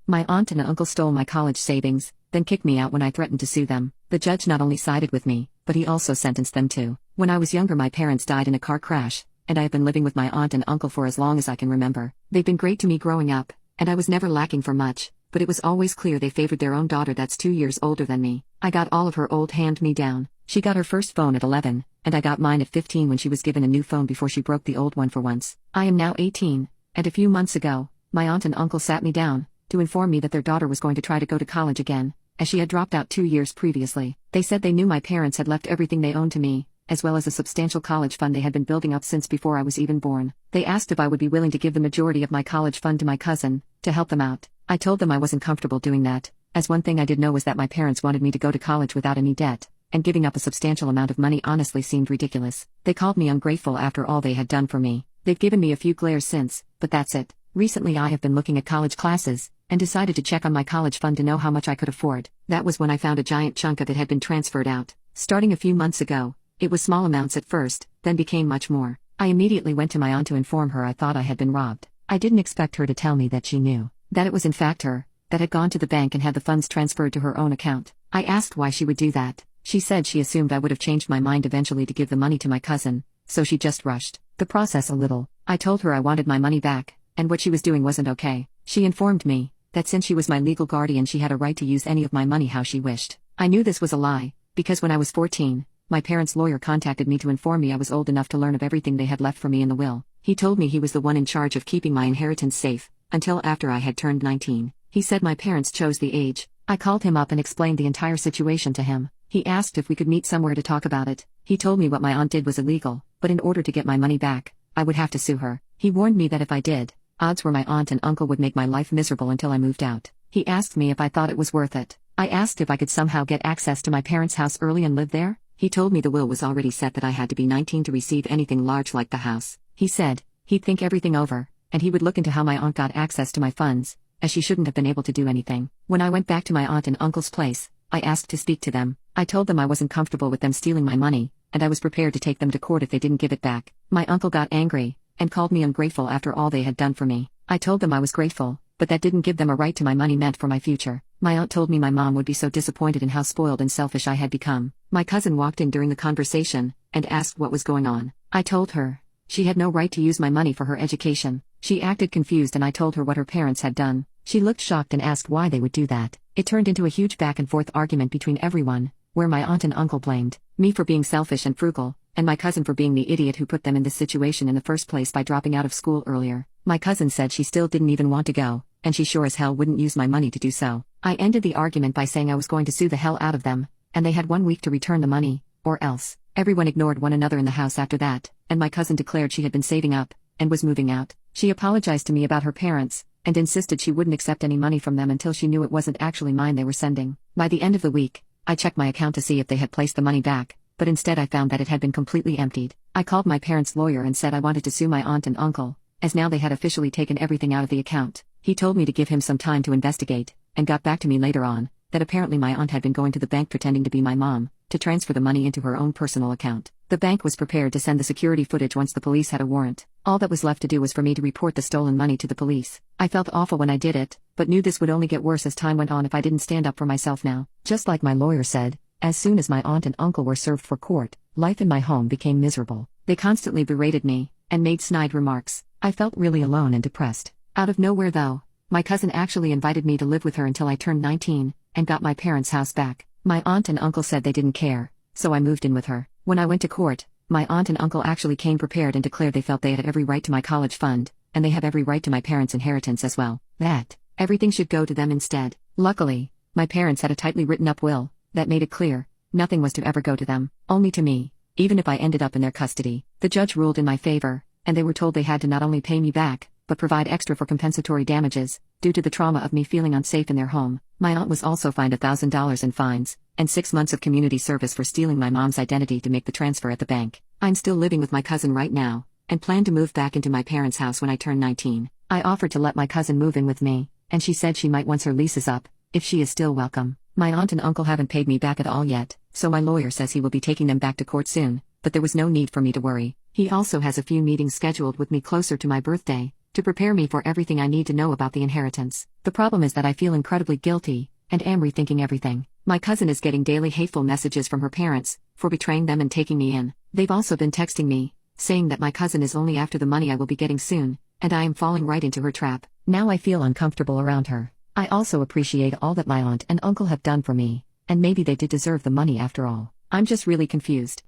My aunt and uncle stole my college savings, then kicked me out when I threatened to sue them. The judge not only sided with me, but he also sentenced them too. When I was younger, my parents died in a car crash, and I have been living with my aunt and uncle for as long as I can remember. They've been great to me growing up, and I was never lacking for much, but it was always clear they favored their own daughter that's 2 years older than me. I got all of her old hand-me-down. She got her first phone at 11, and I got mine at 15 when she was given a new phone before she broke the old one for once. I am now 18, and a few months ago, my aunt and uncle sat me down to inform me that their daughter was going to try to go to college again, as she had dropped out 2 years previously. They said they knew my parents had left everything they owned to me, as well as a substantial college fund they had been building up since before I was even born. They asked if I would be willing to give the majority of my college fund to my cousin, to help them out. I told them I wasn't comfortable doing that, as one thing I did know was that my parents wanted me to go to college without any debt, and giving up a substantial amount of money honestly seemed ridiculous. They called me ungrateful after all they had done for me. They've given me a few glares since, but that's it. Recently I have been looking at college classes, and decided to check on my college fund to know how much I could afford. That was when I found a giant chunk of it had been transferred out. Starting a few months ago, it was small amounts at first, then became much more. I immediately went to my aunt to inform her I thought I had been robbed. I didn't expect her to tell me that she knew that it was in fact her that had gone to the bank and had the funds transferred to her own account. I asked why she would do that. She said she assumed I would have changed my mind eventually to give the money to my cousin, so she just rushed the process a little. I told her I wanted my money back, and what she was doing wasn't okay. She informed me that since she was my legal guardian she had a right to use any of my money how she wished. I knew this was a lie, because when I was 14, my parents' lawyer contacted me to inform me I was old enough to learn of everything they had left for me in the will. He told me he was the one in charge of keeping my inheritance safe, until after I had turned 19. He said my parents chose the age. I called him up and explained the entire situation to him. He asked if we could meet somewhere to talk about it. He told me what my aunt did was illegal, but in order to get my money back, I would have to sue her. He warned me that if I did, odds were my aunt and uncle would make my life miserable until I moved out. He asked me if I thought it was worth it. I asked if I could somehow get access to my parents' house early and live there. He told me the will was already set that I had to be 19 to receive anything large like the house. He said he'd think everything over, and he would look into how my aunt got access to my funds, as she shouldn't have been able to do anything. When I went back to my aunt and uncle's place, I asked to speak to them. I told them I wasn't comfortable with them stealing my money, and I was prepared to take them to court if they didn't give it back. My uncle got angry, and called me ungrateful after all they had done for me. I told them I was grateful, but that didn't give them a right to my money meant for my future. My aunt told me my mom would be so disappointed in how spoiled and selfish I had become. My cousin walked in during the conversation, and asked what was going on. I told her she had no right to use my money for her education. She acted confused and I told her what her parents had done. She looked shocked and asked why they would do that. It turned into a huge back and forth argument between everyone, where my aunt and uncle blamed me for being selfish and frugal, and my cousin for being the idiot who put them in this situation in the first place by dropping out of school earlier. My cousin said she still didn't even want to go, and she sure as hell wouldn't use my money to do so. I ended the argument by saying I was going to sue the hell out of them, and they had 1 week to return the money, or else. Everyone ignored one another in the house after that, and my cousin declared she had been saving up, and was moving out. She apologized to me about her parents, and insisted she wouldn't accept any money from them until she knew it wasn't actually mine they were sending. By the end of the week, I checked my account to see if they had placed the money back, but instead I found that it had been completely emptied. I called my parents' lawyer and said I wanted to sue my aunt and uncle, as now they had officially taken everything out of the account. He told me to give him some time to investigate, and got back to me later on, that apparently my aunt had been going to the bank pretending to be my mom, to transfer the money into her own personal account. The bank was prepared to send the security footage once the police had a warrant. All that was left to do was for me to report the stolen money to the police. I felt awful when I did it, but knew this would only get worse as time went on if I didn't stand up for myself now. Just like my lawyer said, as soon as my aunt and uncle were served for court, life in my home became miserable. They constantly berated me, and made snide remarks. I felt really alone and depressed. Out of nowhere though, my cousin actually invited me to live with her until I turned 19, and got my parents' house back. My aunt and uncle said they didn't care, so I moved in with her. When I went to court, my aunt and uncle actually came prepared and declared they felt they had every right to my college fund, and they have every right to my parents' inheritance as well. That everything should go to them instead. Luckily, my parents had a tightly written up will that made it clear nothing was to ever go to them, only to me, even if I ended up in their custody. The judge ruled in my favor, and they were told they had to not only pay me back, but provide extra for compensatory damages, due to the trauma of me feeling unsafe in their home. My aunt was also fined $1,000 in fines, and 6 months of community service for stealing my mom's identity to make the transfer at the bank. I'm still living with my cousin right now, and plan to move back into my parents' house when I turn 19. I offered to let my cousin move in with me, and she said she might once her lease is up, if she is still welcome. My aunt and uncle haven't paid me back at all yet, so my lawyer says he will be taking them back to court soon, but there was no need for me to worry. He also has a few meetings scheduled with me closer to my birthday, to prepare me for everything I need to know about the inheritance. The problem is that I feel incredibly guilty, and am rethinking everything. My cousin is getting daily hateful messages from her parents, for betraying them and taking me in. They've also been texting me, saying that my cousin is only after the money I will be getting soon, and I am falling right into her trap. Now I feel uncomfortable around her. I also appreciate all that my aunt and uncle have done for me, and maybe they did deserve the money after all. I'm just really confused.